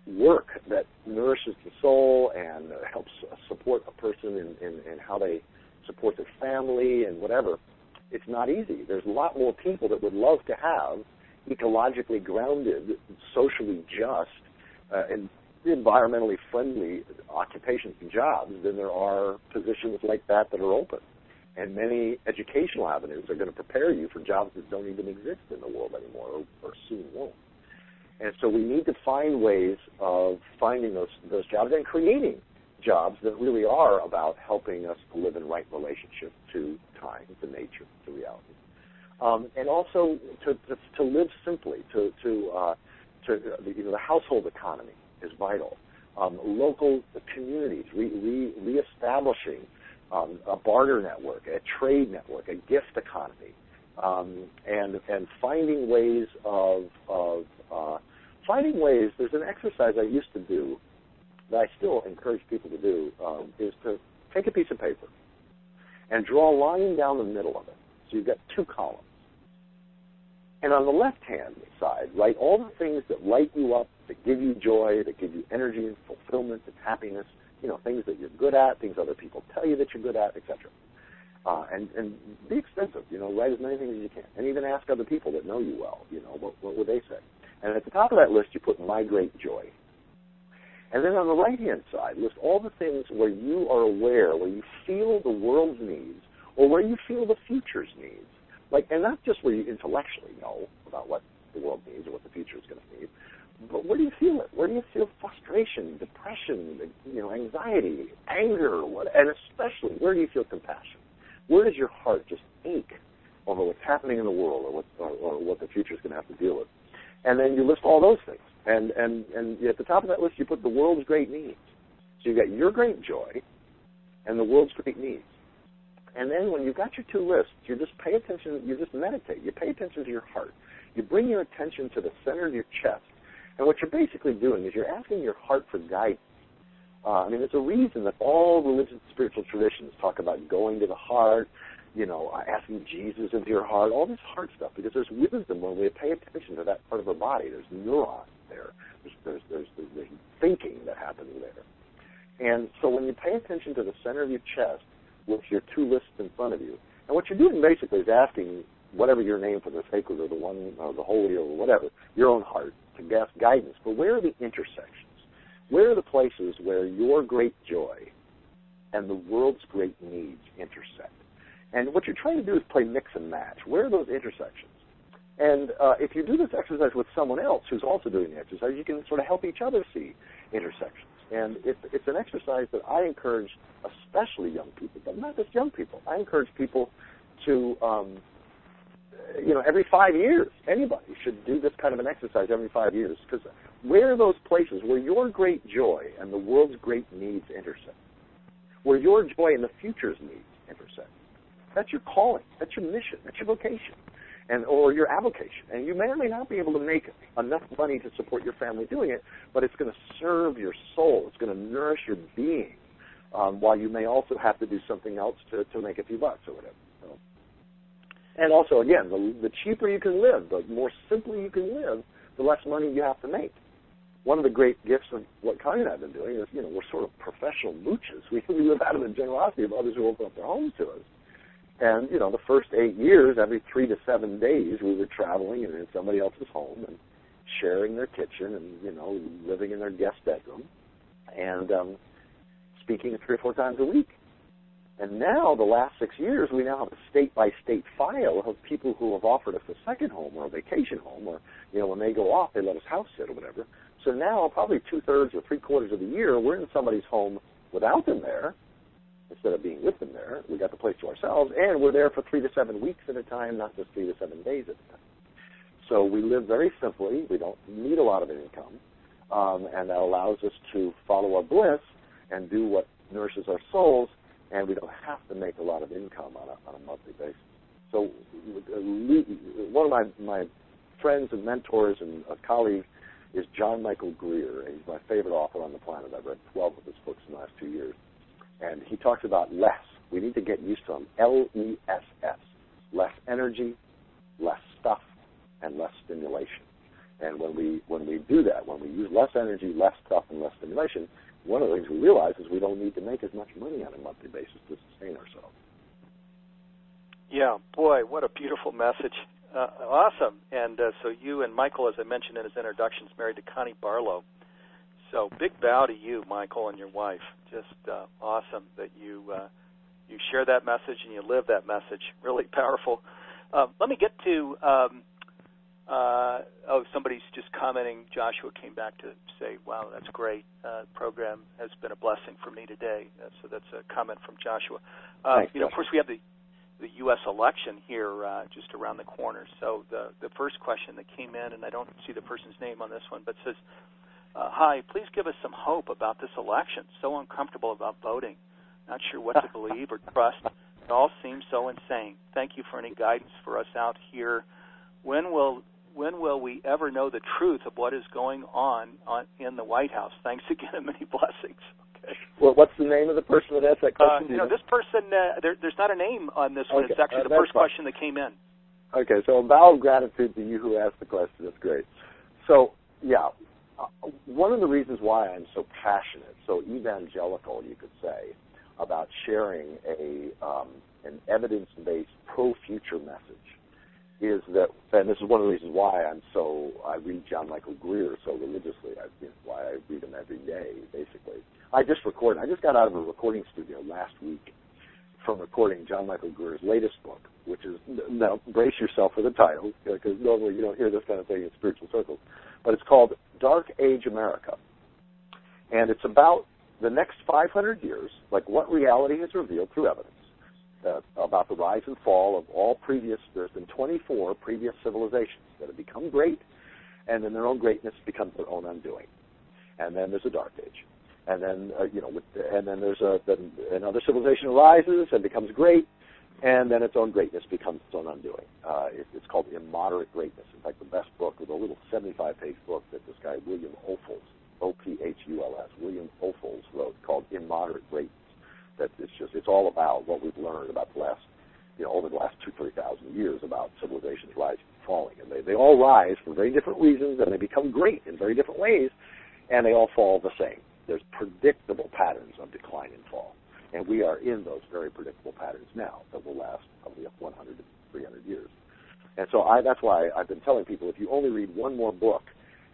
work that nourishes the soul and helps support a person in how they support their family and whatever, it's not easy. There's lot more people that would love to have ecologically grounded, socially just, and environmentally friendly occupations and jobs than there are positions like that are open. And many educational avenues are going to prepare you for jobs that don't even exist in the world anymore, or soon won't. And so we need to find ways of finding those jobs and creating jobs that really are about helping us to live in right relationship to time, to nature, to reality. And also to live simply, the household economy is vital. Local communities, reestablishing a barter network, a trade network, a gift economy, and finding ways There's an exercise I used to do that I still encourage people to do, is to take a piece of paper and draw a line down the middle of it. So you've got two columns. And on the left-hand side, write all the things that light you up, that give you joy, that give you energy and fulfillment and happiness, things that you're good at, things other people tell you that you're good at, etc. And be extensive, write as many things as you can. And even ask other people that know you well, what would they say? And at the top of that list, you put my great joy. And then on the right-hand side, list all the things where you are aware, where you feel the world's needs, or where you feel the future's needs. And not just where you intellectually know about what the world needs or what the future is going to need, but where do you feel it? Where do you feel frustration, depression, anxiety, anger, and especially where do you feel compassion? Where does your heart just ache over what's happening in the world or what the future is going to have to deal with? And then you list all those things. And at the top of that list, you put the world's great needs. So you've got your great joy and the world's great needs. And then when you've got your two lists, you just pay attention, you just meditate. You pay attention to your heart. You bring your attention to the center of your chest. And what you're basically doing is you're asking your heart for guidance. There's a reason that all religious and spiritual traditions talk about going to the heart, asking Jesus into your heart, all this heart stuff, because there's wisdom when we pay attention to that part of our body. There's neurons there. There's thinking that happens there. And so when you pay attention to the center of your chest with your two lists in front of you, and what you're doing basically is asking whatever your name for the sacred or the one or the holy or whatever, your own heart, to ask guidance. But where are the intersections? Where are the places where your great joy and the world's great needs intersect? And what you're trying to do is play mix and match. Where are those intersections? And if you do this exercise with someone else who's also doing the exercise, you can sort of help each other see intersections. And it's an exercise that I encourage, especially young people, but not just young people. I encourage people to, every 5 years, anybody should do this kind of an exercise every 5 years. Because where are those places where your great joy and the world's great needs intersect? Where your joy and the future's needs intersect? That's your calling. That's your mission. That's your vocation. Or your avocation. And you may or may not be able to make enough money to support your family doing it, but it's going to serve your soul. It's going to nourish your being, while you may also have to do something else to make a few bucks or whatever. So. And also, again, the cheaper you can live, the more simply you can live, the less money you have to make. One of the great gifts of what Connie and I have been doing is, we're sort of professional mooches. We live out of the generosity of others who open up their homes to us. And, the first 8 years, every 3 to 7 days, we were traveling and in somebody else's home and sharing their kitchen and, living in their guest bedroom and speaking 3 or 4 times a week. And now, the last 6 years, we now have a state-by-state file of people who have offered us a second home or a vacation home or, when they go off, they let us house sit or whatever. So now, probably 2/3 or 3/4 of the year, we're in somebody's home without them there. Instead of being with them there, we got the place to ourselves, and we're there for 3 to 7 weeks at a time, not just 3 to 7 days at a time. So we live very simply. We don't need a lot of income, and that allows us to follow our bliss and do what nourishes our souls, and we don't have to make a lot of income on a monthly basis. So one of my friends and mentors and a colleague is John Michael Greer, and he's my favorite author on the planet. I've read 12 of his books in the last 2 years. And he talks about less. We need to get used to them. LESS. Less energy, less stuff, and less stimulation. And when we do that, when we use less energy, less stuff, and less stimulation, one of the things we realize is we don't need to make as much money on a monthly basis to sustain ourselves. Yeah, boy, what a beautiful message. Awesome. And so you and Michael, as I mentioned in his introduction, is married to Connie Barlow. So big bow to you, Michael, and your wife. Just awesome that you share that message and you live that message. Really powerful. Let me get to, somebody's just commenting. Joshua came back to say, wow, that's great. The program has been a blessing for me today. So that's a comment from Joshua. Thanks, Of course, we have the U.S. election here just around the corner. So the first question that came in, and I don't see the person's name on this one, but says, hi, please give us some hope about this election. So uncomfortable about voting. Not sure what to believe or trust. It all seems so insane. Thank you for any guidance for us out here. When will we ever know the truth of what is going on in the White House? Thanks again and many blessings. Okay. Well, what's the name of the person that asked that question? This person, there's not a name on this one. Okay. It's actually the first question that came in. Okay, so a bow of gratitude to you who asked the question. That's great. So, yeah, one of the reasons why I'm so passionate, so evangelical, you could say, about sharing an evidence-based pro-future message is that, and this is one of the reasons why I read John Michael Greer so religiously. Why I read him every day, basically. I just got out of a recording studio last week from recording John Michael Greer's latest book, which is, now brace yourself for the title, because normally you don't hear this kind of thing in spiritual circles, but it's called Dark Age America. And it's about the next 500 years, like what reality has revealed through evidence, about the rise and fall of all there's been 24 previous civilizations that have become great, and then their own greatness becomes their own undoing. And then there's a dark age. And then, and then there's another civilization arises and becomes great, and then its own greatness becomes its own undoing. It's called Immoderate Greatness. In fact, the best book was a little 75-page book that this guy, William Ophuls, O-P-H-U-L-S, William Ophuls wrote, called Immoderate Greatness. It's all about what we've learned about the last, over the last 2,000-3,000 years about civilizations rising and falling. And they all rise for very different reasons, and they become great in very different ways, and they all fall the same. There's predictable patterns of decline and fall. And we are in those very predictable patterns now that will last probably 100 to 300 years. And so that's why I've been telling people, if you only read one more book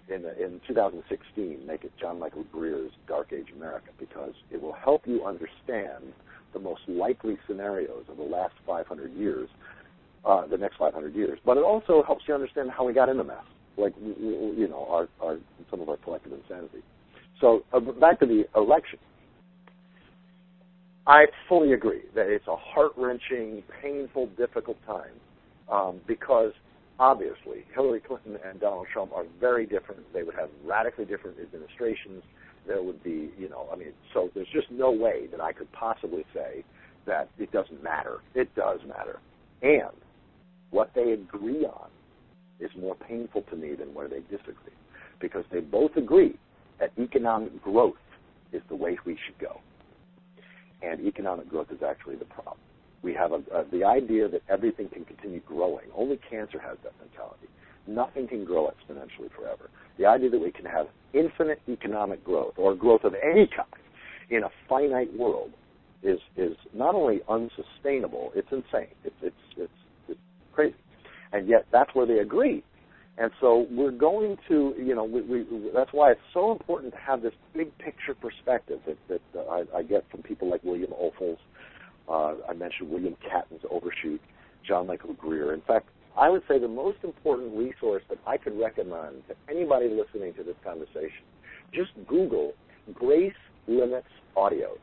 in 2016, make it John Michael Greer's Dark Age America, because it will help you understand the most likely scenarios of the last 500 years, the next 500 years. But it also helps you understand how we got in the mess, like, some of our collective insanity. So back to the election. I fully agree that it's a heart-wrenching, painful, difficult time because obviously Hillary Clinton and Donald Trump are very different. They would have radically different administrations. There would be, so there's just no way that I could possibly say that it doesn't matter. It does matter. And what they agree on is more painful to me than where they disagree, because they both agree that economic growth is the way we should go. And economic growth is actually the problem. We have the idea that everything can continue growing. Only cancer has that mentality. Nothing can grow exponentially forever. The idea that we can have infinite economic growth, or growth of any kind, in a finite world is not only unsustainable, it's insane. It's crazy. And yet that's where they agree. And so we're going to, that's why it's so important to have this big picture perspective that I get from people like William Ophuls. I mentioned William Catton's Overshoot, John Michael Greer. In fact, I would say the most important resource that I could recommend to anybody listening to this conversation, just Google Grace Limits Audio.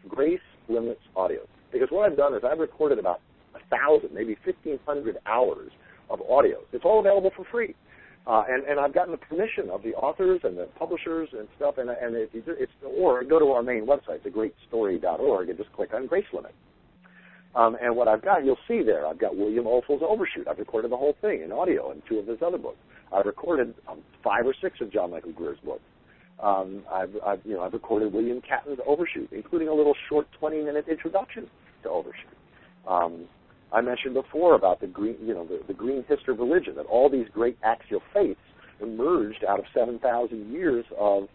Grace Limits Audio. Because what I've done is I've recorded about 1,000, maybe 1,500 hours of audio. It's all available for free. And I've gotten the permission of the authors and the publishers and stuff, or go to our main website, thegreatstory.org, and just click on Grace Limit. And what I've got, you'll see there, I've got William Ophuls' Overshoot. I've recorded the whole thing in audio in 2 of his other books. I've recorded 5 or 6 of John Michael Greer's books. I've recorded William Catton's Overshoot, including a little short 20-minute introduction to Overshoot. I mentioned before about the green history of religion, that all these great axial faiths emerged out of 7,000 years of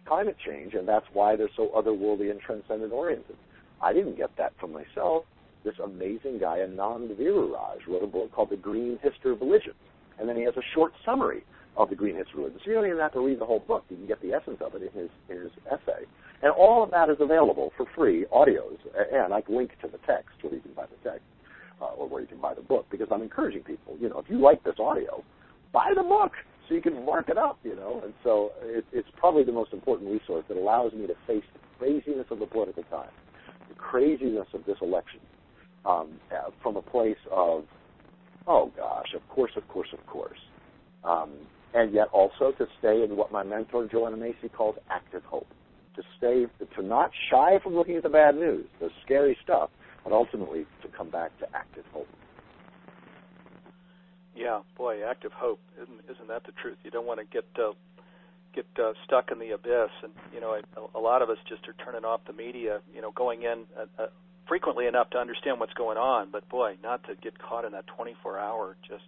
climate change, and that's why they're so otherworldly and transcendent oriented. I didn't get that from myself. this amazing guy, Anand Viraraj, wrote a book called The Green History of Religion. And then he has a short summary of the Green History of Religion. So you don't even have to read the whole book. You can get the essence of it in his essay. And all of that is available for free, audios, and I can link to the text where you can buy the text, or where you can buy the book, because I'm encouraging people, if you like this audio, buy the book so you can mark it up, And so it's probably the most important resource that allows me to face the craziness of the political time, the craziness of this election, from a place of, oh gosh, of course. And yet also to stay in what my mentor Joanna Macy calls active hope. To not shy from looking at the bad news, the scary stuff, but ultimately to come back to active hope. Yeah, boy, active hope, isn't that the truth? You don't want to get stuck in the abyss, and a lot of us just are turning off the media, going in frequently enough to understand what's going on, but boy, not to get caught in that 24-hour just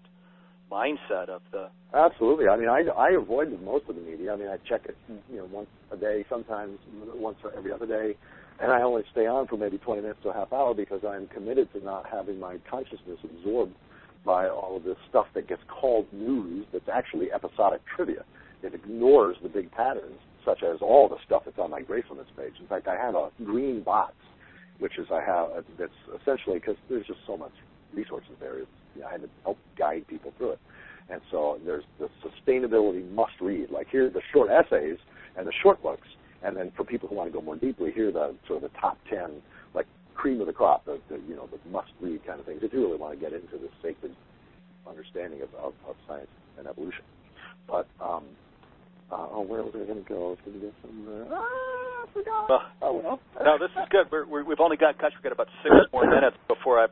mindset of the... Absolutely. I mean, I avoid most of the media. I mean, I check it, once a day, sometimes once every other day, and I only stay on for maybe 20 minutes to a half hour because I'm committed to not having my consciousness absorbed by all of this stuff that gets called news that's actually episodic trivia. It ignores the big patterns, such as all the stuff that's on my Gratefulness page. In fact, I have a green box, which is that's essentially, because there's just so much resources there. I had to help guide people through it. And so there's the sustainability must-read. Like, here are the short essays and the short books. And then for people who want to go more deeply, here are the sort of the top 10, like, cream of the crop, the must-read kind of things, if you really want to get into the sacred understanding of science and evolution. But, where was I going to go? I was going to get some... I forgot. Well. No, this is good. We've only got about 6 more minutes before I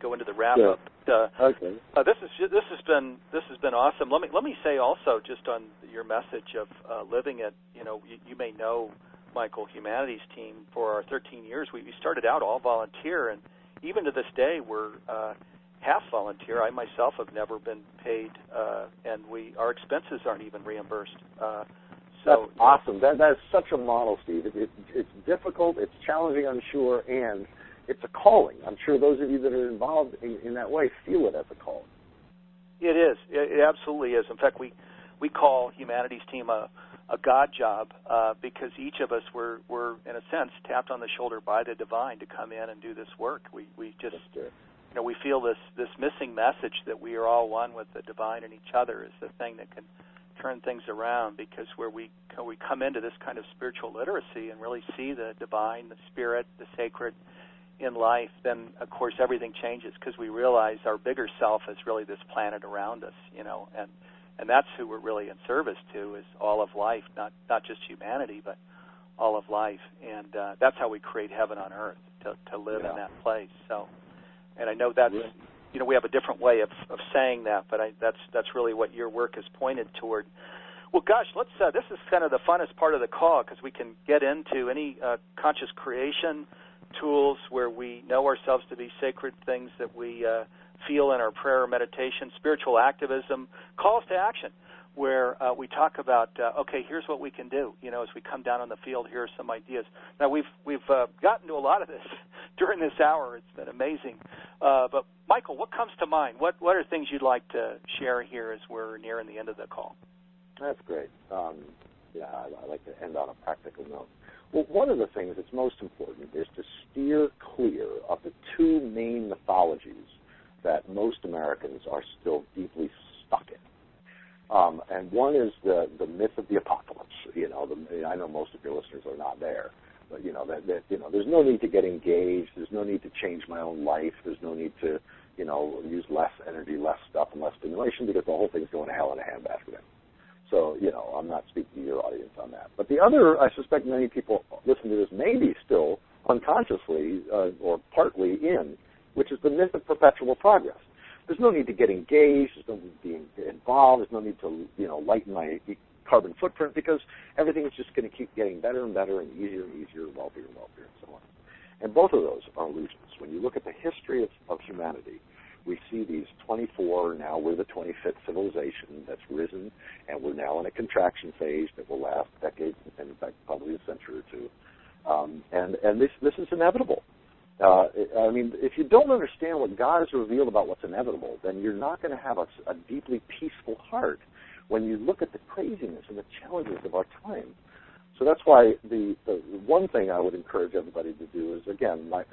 go into the wrap-up. Yeah. Okay. This has been awesome. Let me say also, just on your message of living it. You may know, Michael, Humanities team, for our 13 years, we started out all volunteer, and even to this day we're half volunteer. I myself have never been paid, and our expenses aren't even reimbursed. That's awesome. That is such a model, Steve. It's difficult, it's challenging, I'm sure, and it's a calling. I'm sure those of you that are involved in that way feel it as a calling. It is. It absolutely is. In fact, we call Humanities team a God job because each of us were in a sense tapped on the shoulder by the divine to come in and do this work. We just we feel this missing message that we are all one with the divine and each other is the thing that can turn things around, because where we come into this kind of spiritual literacy and really see the divine, the spirit, the sacred in life, then of course everything changes, because we realize our bigger self is really this planet around us, and that's who we're really in service to, is all of life, not just humanity, but all of life, and that's how we create heaven on earth, to live in that place. So, and I know that's we have a different way of saying that, but that's really what your work is pointed toward. Well, gosh, this is kind of the funnest part of the call, because we can get into any conscious creation tools where we know ourselves to be sacred things that we feel in our prayer or meditation, spiritual activism, calls to action, where we talk about, okay, here's what we can do. As we come down on the field, here are some ideas. Now, we've gotten to a lot of this during this hour. It's been amazing. But, Michael, what comes to mind? What are things you'd like to share here as we're nearing the end of the call? That's great. I like to end on a practical note. Well, one of the things that's most important is to steer clear of the two main mythologies that most Americans are still deeply stuck in. And one is the myth of the apocalypse. I know most of your listeners are not there, but there's no need to get engaged. There's no need to change my own life. There's no need to use less energy, less stuff, and less stimulation, because the whole thing's going to hell in a handbasket. So I'm not speaking to your audience on that. But the other, I suspect many people listening to this may be still unconsciously or partly in, which is the myth of perpetual progress. There's no need to get engaged. There's no need to be involved. There's no need to, lighten my carbon footprint, because everything is just going to keep getting better and better and easier, wealthier and wealthier, and so on. And both of those are illusions. When you look at the history of humanity, we see these 24, now we're the 25th civilization that's risen, and we're now in a contraction phase that will last decades, and in fact probably a century or two. And this is inevitable. I mean, if you don't understand what God has revealed about what's inevitable, then you're not going to have a deeply peaceful heart when you look at the craziness and the challenges of our time. So that's why the one thing I would encourage everybody to do is, again, my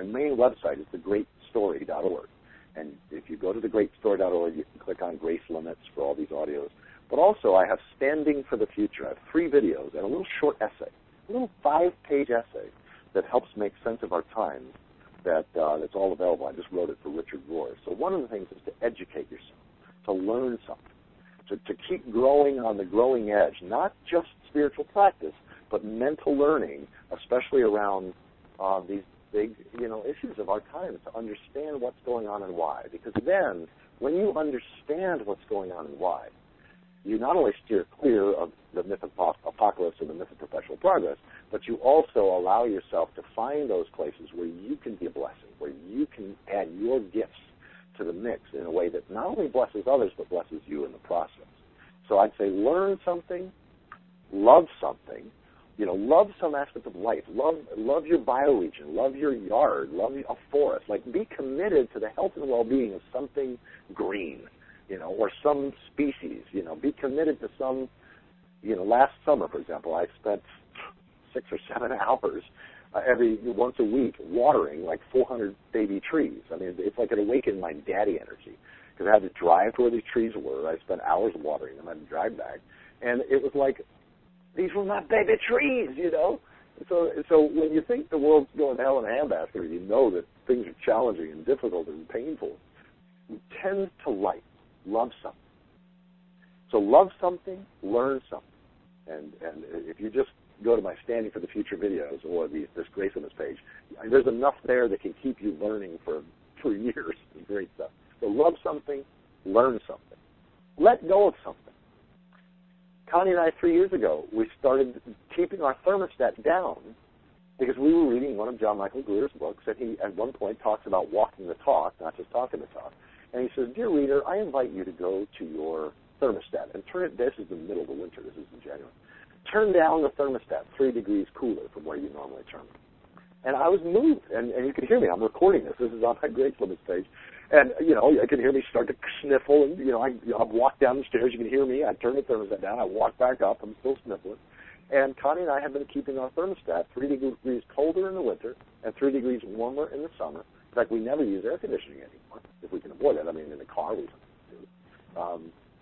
main website is thegreatstory.org. And if you go to thegreatstory.org, you can click on Grace Limits for all these audios. But also I have Standing for the Future. I have 3 videos and a little short essay, a little 5-page essay that helps make sense of our times that's all available. I just wrote it for Richard Rohr. So one of the things is to educate yourself, to learn something, to keep growing on the growing edge, not just spiritual practice, but mental learning, especially around these big, issues of our time, to understand what's going on and why. Because then, when you understand what's going on and why, you not only steer clear of the myth of apocalypse and the myth of perpetual progress, but you also allow yourself to find those places where you can be a blessing, where you can add your gifts to the mix in a way that not only blesses others, but blesses you in the process. So I'd say learn something, love something, love some aspect of life. Love your bioregion, love your yard, love a forest. Like, be committed to the health and well-being of something green, or some species. Be committed to some, last summer, for example, I spent 6 or 7 hours once a week watering like 400 baby trees. I mean, it's like it awakened my daddy energy, because I had to drive to where these trees were. I spent hours watering them. I had to drive back. And it was like, these were my baby trees, So when you think the world's going to hell in a handbasket, you know that things are challenging and difficult and painful, you tend to love something. So love something, learn something. And if you just go to my Standing for the Future videos or this Grace Limits page, there's enough there that can keep you learning for years. It's great stuff. So love something, learn something. Let go of something. Connie and I, 3 years ago, we started keeping our thermostat down because we were reading one of John Michael Greer's books, and he at one point talks about walking the talk, not just talking the talk. And he says, "Dear reader, I invite you to go to your thermostat and turn it." This is the middle of the winter. This is in January. Turn down the thermostat 3 degrees cooler from where you normally turn it. And I was moved, and you can hear me. I'm recording this. This is on my Grace Limits page. And, I can hear me start to sniffle, and, I walk down the stairs. You can hear me. I turn the thermostat down. I walk back up. I'm still sniffling. And Connie and I have been keeping our thermostat 3 degrees colder in the winter and 3 degrees warmer in the summer. In fact, we never use air conditioning anymore, if we can avoid it. I mean, in the car we do.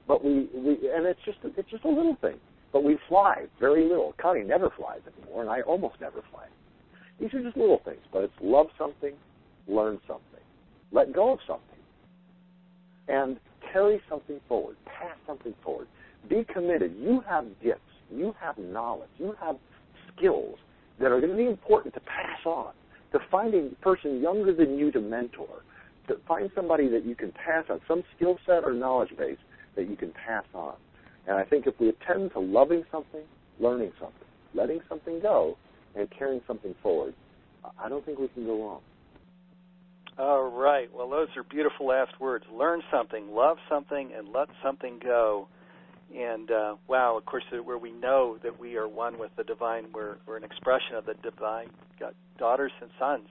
But and it's just a little thing. But we fly very little. Connie never flies anymore, and I almost never fly. These are just little things, but it's love something, learn something. Let go of something, and carry something forward, pass something forward. Be committed. You have gifts. You have knowledge. You have skills that are going to be important to pass on, to find a person younger than you to mentor, to find somebody that you can pass on, some skill set or knowledge base that you can pass on. And I think if we attend to loving something, learning something, letting something go, and carrying something forward, I don't think we can go wrong. All right. Well, those are beautiful last words. Learn something, love something, and let something go. And, wow, of course, where we know that we are one with the divine, we're an expression of the divine, got daughters and sons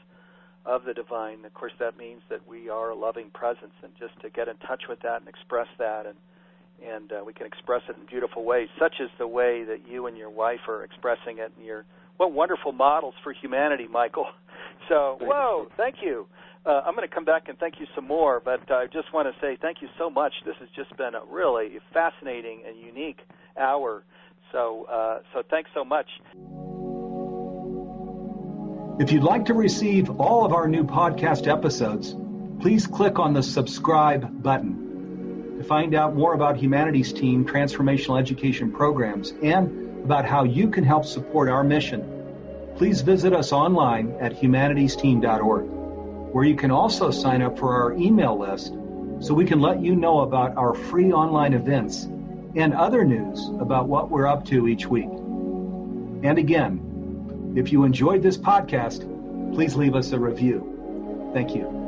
of the divine. Of course, that means that we are a loving presence, and just to get in touch with that and express that, and we can express it in beautiful ways, such as the way that you and your wife are expressing it. And what wonderful models for humanity, Michael. So, thank you. I'm going to come back and thank you some more, but I just want to say thank you so much. This has just been a really fascinating and unique hour. So thanks so much. If you'd like to receive all of our new podcast episodes, please click on the subscribe button. To find out more about Humanities Team transformational education programs and about how you can help support our mission, please visit us online at humanitiesteam.org, where you can also sign up for our email list so we can let you know about our free online events and other news about what we're up to each week. And again, if you enjoyed this podcast, please leave us a review. Thank you.